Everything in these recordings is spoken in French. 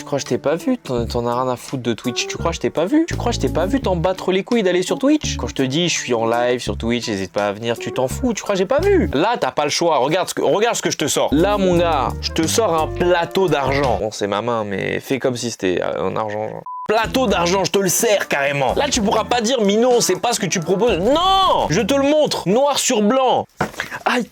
crois que je t'ai pas vu? T'en as rien à foutre de Twitch. Tu crois que je t'ai pas vu? Tu crois que je t'ai pas vu t'en battre les couilles d'aller sur Twitch? Quand je te dis je suis en live sur Twitch, n'hésite pas à venir, tu t'en fous. Tu crois que j'ai pas vu? Là, t'as pas le choix. Regarde ce que je te sors. Là, mon gars, je te sors un plateau d'argent. Bon, c'est ma main, mais fais comme si c'était en argent, genre. Plateau d'argent, je te le sers carrément. Là, tu pourras pas dire Minon, c'est pas ce que tu proposes. Non, je te le montre, noir sur blanc. Aïe.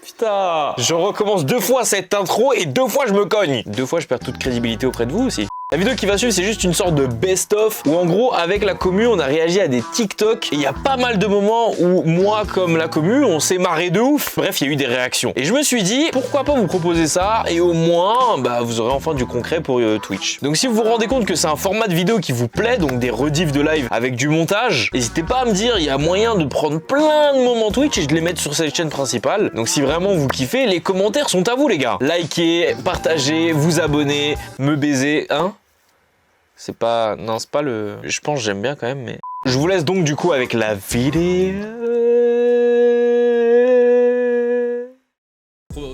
Putain. Je recommence 2 fois cette intro et 2 fois je me cogne. 2 fois je perds toute crédibilité auprès de vous aussi. La vidéo qui va suivre, c'est juste une sorte de best-of où en gros, avec la commu, on a réagi à des TikTok et il y a pas mal de moments où moi, comme la commu, on s'est marré de ouf. Bref, il y a eu des réactions. Et je me suis dit, pourquoi pas vous proposer ça et au moins, bah, vous aurez enfin du concret pour Twitch. Donc si vous vous rendez compte que c'est un format de vidéo qui vous plaît, donc des rediffs de live avec du montage, n'hésitez pas à me dire, il y a moyen de prendre plein de moments Twitch et de les mettre sur cette chaîne principale. Donc si vraiment vous kiffez, les commentaires sont à vous les gars. Likez, partagez, vous abonnez, me baiser, hein? C'est pas... Non, c'est pas le... Je pense que j'aime bien quand même, mais... Je vous laisse donc du coup avec la vidéo...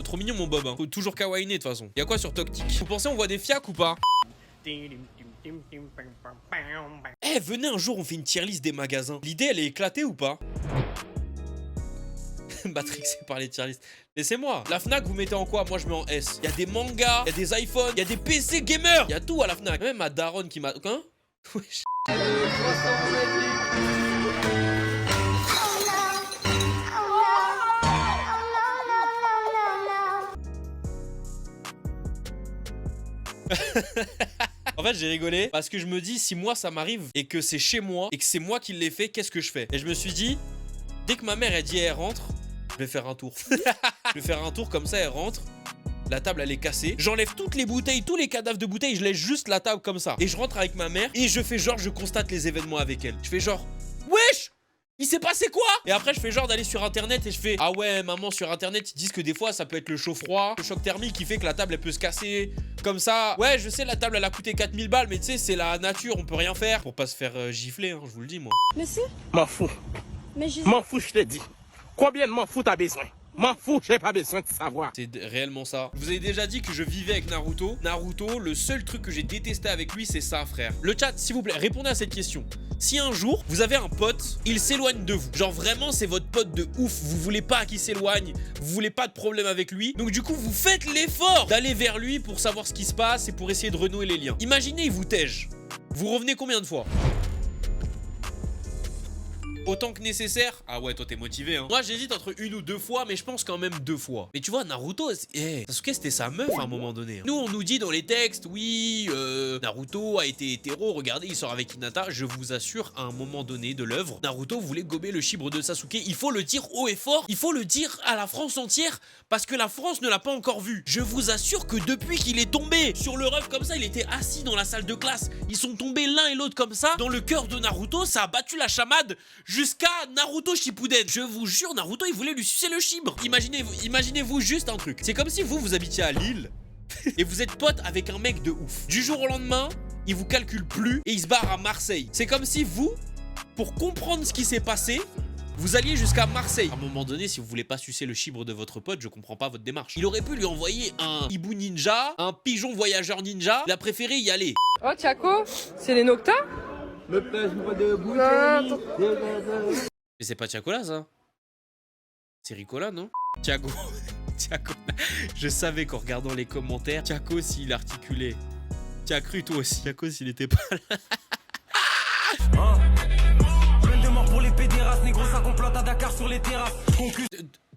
Trop mignon mon Bob, hein. Faut toujours kawaiiner de toute façon. Y'a quoi sur Toctic? Vous pensez on voit des fiacs ou pas? Eh, venez un jour on fait une tier list des magasins. L'idée elle est éclatée ou pas? Matrixé par les tier list. Laissez-moi. La Fnac, vous mettez en quoi? Moi, je mets en S. Il y a des mangas, il y a des iPhones, il y a des PC gamers. Il y a tout à la Fnac. Même ma daronne qui m'a... Hein? Wesh. En fait j'ai rigolé parce que je me dis si moi ça m'arrive et que c'est chez moi et que c'est moi qui l'ai fait, qu'est-ce que je fais? Et je me suis dit, dès que ma mère elle dit elle rentre, je vais faire un tour. Je vais faire un tour comme ça, elle rentre. La table elle est cassée. J'enlève toutes les bouteilles, tous les cadavres de bouteilles, je laisse juste la table comme ça. Et je rentre avec ma mère et je fais genre je constate les événements avec elle. Je fais genre wesh! Il s'est passé quoi? Et après je fais genre d'aller sur internet et je fais ah ouais maman sur internet ils disent que des fois ça peut être le chaud-froid, le choc thermique qui fait que la table elle peut se casser comme ça. Ouais je sais la table elle a coûté 4000 balles mais tu sais c'est la nature on peut rien faire pour pas se faire gifler hein, je vous le dis moi. Monsieur? M'en fous. Mais je... M'en fous je te dis. Combien de m'en fous t'as besoin? M'en fous, j'ai pas besoin de savoir. C'est réellement ça. Je vous ai déjà dit que je vivais avec Naruto. Naruto, le seul truc que j'ai détesté avec lui, c'est ça, frère. Le chat, s'il vous plaît, répondez à cette question. Si un jour, vous avez un pote, il s'éloigne de vous. Genre vraiment, c'est votre pote de ouf. Vous voulez pas qu'il s'éloigne. Vous voulez pas de problème avec lui. Donc du coup, vous faites l'effort d'aller vers lui pour savoir ce qui se passe et pour essayer de renouer les liens. Imaginez, il vous tège. Vous revenez combien de fois? Autant que nécessaire. Ah ouais, toi t'es motivé hein. Moi j'hésite entre 1 ou 2 fois, mais je pense quand même 2 fois. Mais tu vois, Naruto, Sasuke c'était sa meuf à un moment donné hein. Nous on nous dit dans les textes, oui, Naruto a été hétéro, regardez, il sort avec Hinata. Je vous assure, à un moment donné de l'œuvre, Naruto voulait gober le chibre de Sasuke. Il faut le dire haut et fort, il faut le dire à la France entière, parce que la France ne l'a pas encore vu. Je vous assure que depuis qu'il est tombé sur le rêve comme ça, il était assis dans la salle de classe. Ils sont tombés l'un et l'autre comme ça, dans le cœur de Naruto, ça a battu la chamade jusqu'à Naruto Shippuden. Je vous jure, Naruto, il voulait lui sucer le chibre. Imaginez-vous juste un truc. C'est comme si vous habitiez à Lille et vous êtes pote avec un mec de ouf. Du jour au lendemain, il vous calcule plus et il se barre à Marseille. C'est comme si vous, pour comprendre ce qui s'est passé, vous alliez jusqu'à Marseille. À un moment donné, si vous voulez pas sucer le chibre de votre pote, je comprends pas votre démarche. Il aurait pu lui envoyer un hibou ninja, un pigeon voyageur ninja. Il a préféré y aller. Oh, Tiako, c'est les Nocta? Mais c'est pas Tiakola ça? C'est Ricola, non? Tiago. Tiago. Je savais qu'en regardant les commentaires, Tiago s'il articulait. Tu as cru toi aussi, Tiago s'il était pas là. Pour les pédérastes, négro, ça complote à Dakar sur les terrasses.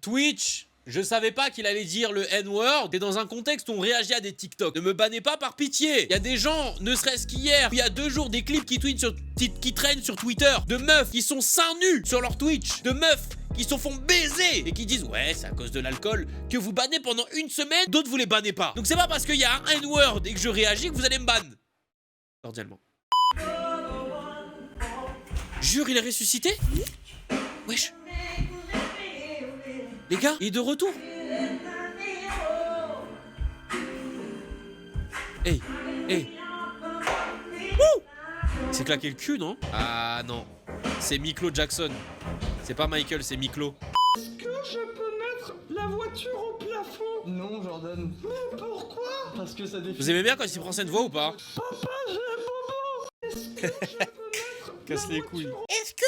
Twitch, je savais pas qu'il allait dire le N-word. Et dans un contexte où on réagit à des TikTok. Ne me bannez pas par pitié. Il y a des gens, ne serait-ce qu'hier, il y a 2 jours, des clips qui traînent sur Twitter. De meufs qui sont seins nus sur leur Twitch. De meufs qui se font baiser et qui disent ouais c'est à cause de l'alcool que vous bannez pendant 1 semaine. D'autres vous les bannez pas. Donc c'est pas parce qu'il y a un N-word et que je réagis que vous allez me ban. Cordialement. Jure, il est ressuscité? Wesh. Les gars, il est de retour. Hey, hey. Wouh! C'est claqué le cul, non? Ah non. C'est Miklo Jackson. C'est pas Michael, c'est Miklo. Est-ce que je peux mettre la voiture au plafond? Non, Jordan. Mais pourquoi? Parce que ça définit. Vous aimez bien quand il prend cette voix ou pas? Casse les couilles. Est-ce que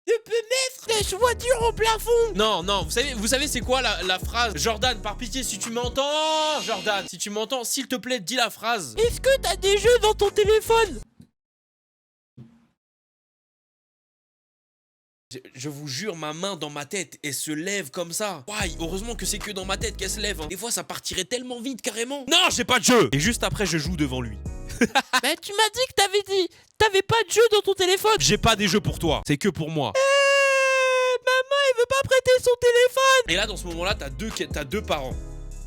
je peux mettre la voiture au plafond? Non, non, vous savez c'est quoi la phrase? Jordan, par pitié, si tu m'entends, Jordan, si tu m'entends, s'il te plaît, dis la phrase. Est-ce que t'as des jeux dans ton téléphone? Je vous jure, ma main dans ma tête, elle se lève comme ça. Ouais, heureusement que c'est que dans ma tête qu'elle se lève. Hein. Des fois, ça partirait tellement vite, carrément. Non, j'ai pas de jeu. Et juste après, je joue devant lui. Mais tu m'as dit que t'avais pas de jeu dans ton téléphone. J'ai pas des jeux pour toi, c'est que pour moi. Maman, elle veut pas prêter son téléphone. Et là, dans ce moment-là, t'as deux parents.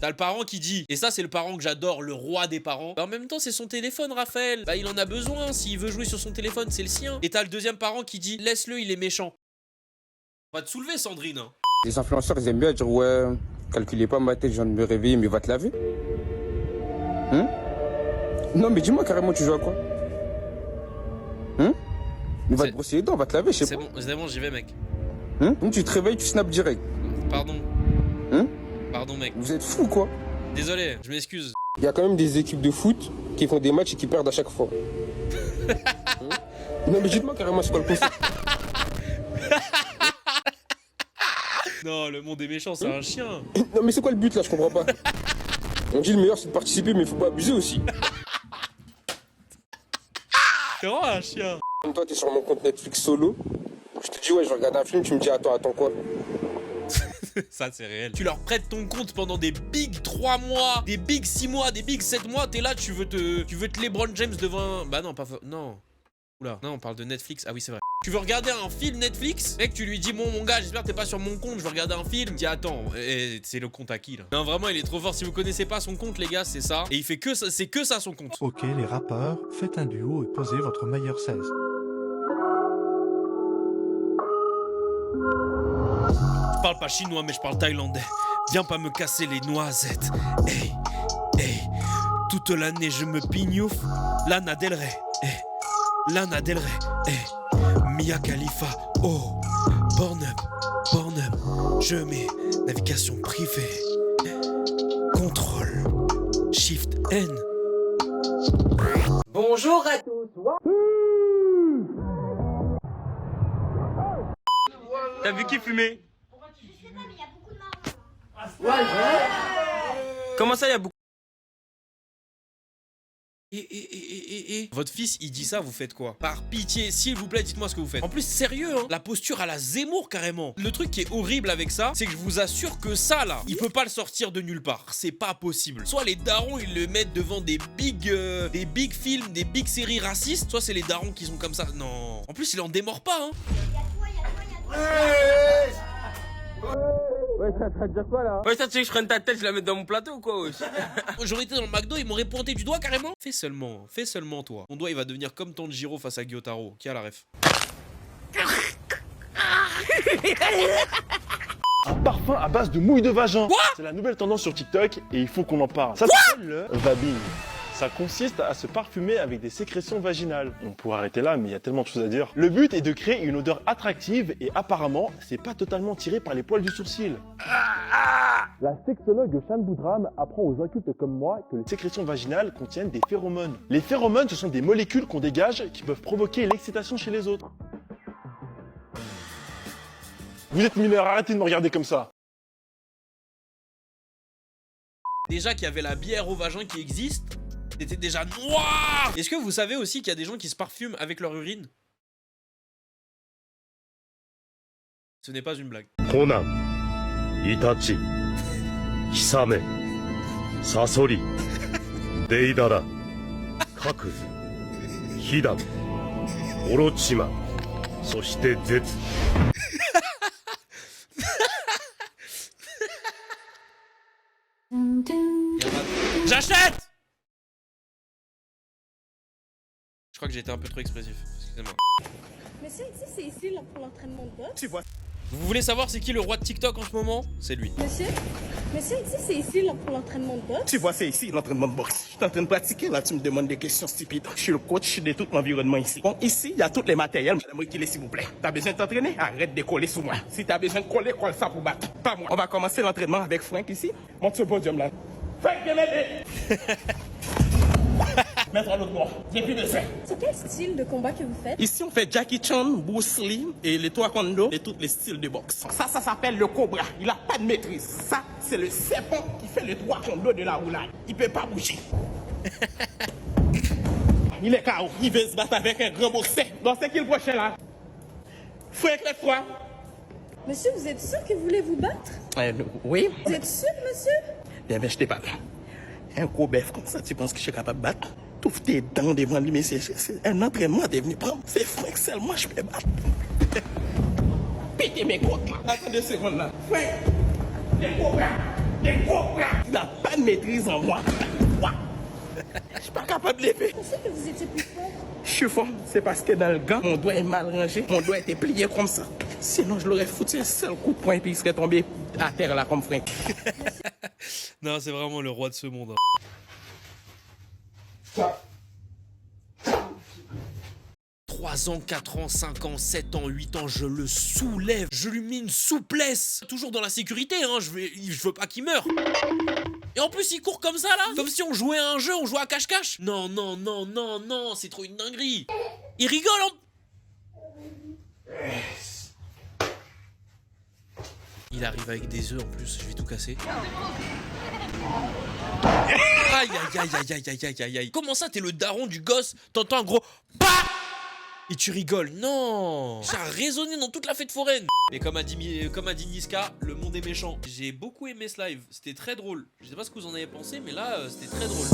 T'as le parent qui dit, et ça c'est le parent que j'adore, le roi des parents. Bah, en même temps c'est son téléphone, Raphaël. Bah il en a besoin, s'il veut jouer sur son téléphone, c'est le sien. Et t'as le deuxième parent qui dit, laisse-le, il est méchant. Va te soulever, Sandrine. Hein. Les influenceurs, ils aiment bien dire, ouais, calculez pas ma tête, je viens de me réveiller, mais va te laver. Non, mais dis-moi carrément, tu joues à quoi? Mais va te brosser les dents, va te laver, je sais pas. C'est bon, j'y vais, mec. Tu te réveilles, tu snaps direct. Pardon. Pardon, mec. Vous êtes fous, quoi? Désolé, je m'excuse. Il y a quand même des équipes de foot qui font des matchs et qui perdent à chaque fois. Non, mais dites-moi carrément, c'est quoi le concept? Non, le monde est méchant, c'est un chien. Non, mais c'est quoi le but là? Je comprends pas. On dit le meilleur c'est de participer, mais il faut pas abuser aussi. C'est vraiment un chien. Toi, t'es sur mon compte Netflix solo. Je te dis, ouais, je regarde un film, tu me dis, attends quoi? Ça, c'est réel. Tu leur prêtes ton compte pendant des big 3 mois, des big 6 mois, des big 7 mois. T'es là, tu veux te LeBron James devant un... Bah non, pas... Non. Oula, non, on parle de Netflix. Ah oui, c'est vrai. Tu veux regarder un film Netflix? Mec, tu lui dis, bon, mon gars, j'espère que t'es pas sur mon compte, je veux regarder un film. Dis, attends, c'est le compte à qui, là? Non, vraiment, il est trop fort. Si vous connaissez pas son compte, les gars, c'est ça. Et il fait que ça, c'est que ça, son compte. Ok, les rappeurs, faites un duo et posez votre meilleure 16. Je parle pas chinois, mais je parle thaïlandais. Viens pas me casser les noisettes. Hey, hey, toute l'année, je me pignouffe. Lana Del Rey, hey. Lana Del Rey, hey. Mia Khalifa, oh, Pornhub, je mets navigation privée, contrôle, Shift N. Bonjour à tous. T'as vu qui fumait? Je sais pas, mais il y a beaucoup de marrons. Comment ça, il y a beaucoup? Votre fils, il dit ça, vous faites quoi? Par pitié, s'il vous plaît, dites-moi ce que vous faites. En plus, sérieux, hein, la posture à la Zemmour, carrément. Le truc qui est horrible avec ça, c'est que je vous assure que ça, là, il peut pas le sortir de nulle part. C'est pas possible. Soit les darons, ils le mettent devant des big films, des big séries racistes, soit c'est les darons qui sont comme ça. Non. En plus, il en démord pas, hein. Ouais, ça veut dire quoi là? Ouais, ça, tu sais que je prenne ta tête, je la mette dans mon plateau ou quoi, wesh? J'aurais été dans le McDo, ils m'auraient pointé du doigt carrément. Fais seulement toi. Ton doigt il va devenir comme Tanjiro face à Gyotaro. Qui a la ref? Un parfum à base de mouille de vagin. Quoi? C'est la nouvelle tendance sur TikTok et il faut qu'on en parle. Ça s'appelle le vabbing. Ça consiste à se parfumer avec des sécrétions vaginales. On pourrait arrêter là, mais il y a tellement de choses à dire. Le but est de créer une odeur attractive et apparemment, c'est pas totalement tiré par les poils du sourcil. La sexologue Shan Boudram apprend aux incultes comme moi que les sécrétions vaginales contiennent des phéromones. Les phéromones, ce sont des molécules qu'on dégage qui peuvent provoquer l'excitation chez les autres. Vous êtes mineur, arrêtez de me regarder comme ça. Déjà qu'il y avait la bière au vagin qui existe, c'était déjà noir. Est-ce que vous savez aussi qu'il y a des gens qui se parfument avec leur urine? Ce n'est pas une blague. Conan, Itachi, Hisame, Sasori, Deidara, Kakuzu, Hidan, Orochima, そして Zetsu. J'achète! Je crois que j'ai été un peu trop expressif, excusez-moi. Mais c'est ici là, pour l'entraînement de boxe. Vous voulez savoir c'est qui le roi de TikTok en ce moment? C'est lui. Monsieur, c'est ici là, pour l'entraînement de boxe. Tu vois, c'est ici l'entraînement de boxe. Je suis en train de pratiquer, là, tu me demandes des questions stupides. Je suis le coach de tout l'environnement ici. Bon, ici, il y a tous les matériels. J'aimerais qu'il est, s'il vous plaît. T'as besoin de t'entraîner? Arrête de coller sous moi. Si t'as besoin de coller, colle ça pour battre. Pas moi. On va commencer l'entraînement avec Frank ici. Monte ce podium là. Faites que m'aider. Mettre à l'autre bord. J'ai plus de ça. C'est quel style de combat que vous faites? Ici, on fait Jackie Chan, Bruce Lee et les trois Kondo et tous les styles de boxe. Ça s'appelle le cobra. Il a pas de maîtrise. Ça, c'est le serpent qui fait les trois Kondo de la roulade. Il peut pas bouger. Il est KO. Il veut se battre avec un grand boxeur. Donc, c'est qui le prochain là? Faut éclairer quoi? Monsieur, vous êtes sûr que vous voulez vous battre? Oui. Vous êtes sûr, monsieur? Bien, mais je t'ai pas là. Un gros bœuf comme ça, tu penses que je suis capable de battre? Touffe tes dents devant lui, mais c'est un entraînement t'es venu prendre. C'est Frank seulement, je peux battre. Pétez mes côtes là. Attendez 2 secondes là. Frank, des cobras. Il n'a pas de maîtrise en moi. Je suis pas capable de lever. Je pensais que vous étiez plus fort. Je suis fort, c'est parce que dans le gant, mon doigt est mal rangé, mon doigt était plié comme ça. Sinon, je l'aurais foutu un seul coup de poing et puis il serait tombé à terre là comme Frank. Non, c'est vraiment le roi de ce monde. 3 ans, 4 ans, 5 ans, 7 ans, 8 ans, je le soulève, je lui mets une souplesse. Toujours dans la sécurité, hein, je veux pas qu'il meure. Et en plus, il court comme ça, là. Comme si on jouait à un jeu, on jouait à cache-cache. Non, non, non, non, non, c'est trop une dinguerie. Il rigole, Il arrive avec des œufs en plus, je vais tout casser. Aïe, aïe, aïe, aïe, aïe, aïe, aïe, aïe, aïe. Comment ça, t'es le daron du gosse? T'entends un gros PAH et tu rigoles. Non, ça a résonné dans toute la fête foraine. Mais comme a dit Niska, le monde est méchant. J'ai beaucoup aimé ce live, c'était très drôle. Je sais pas ce que vous en avez pensé, mais là, c'était très drôle.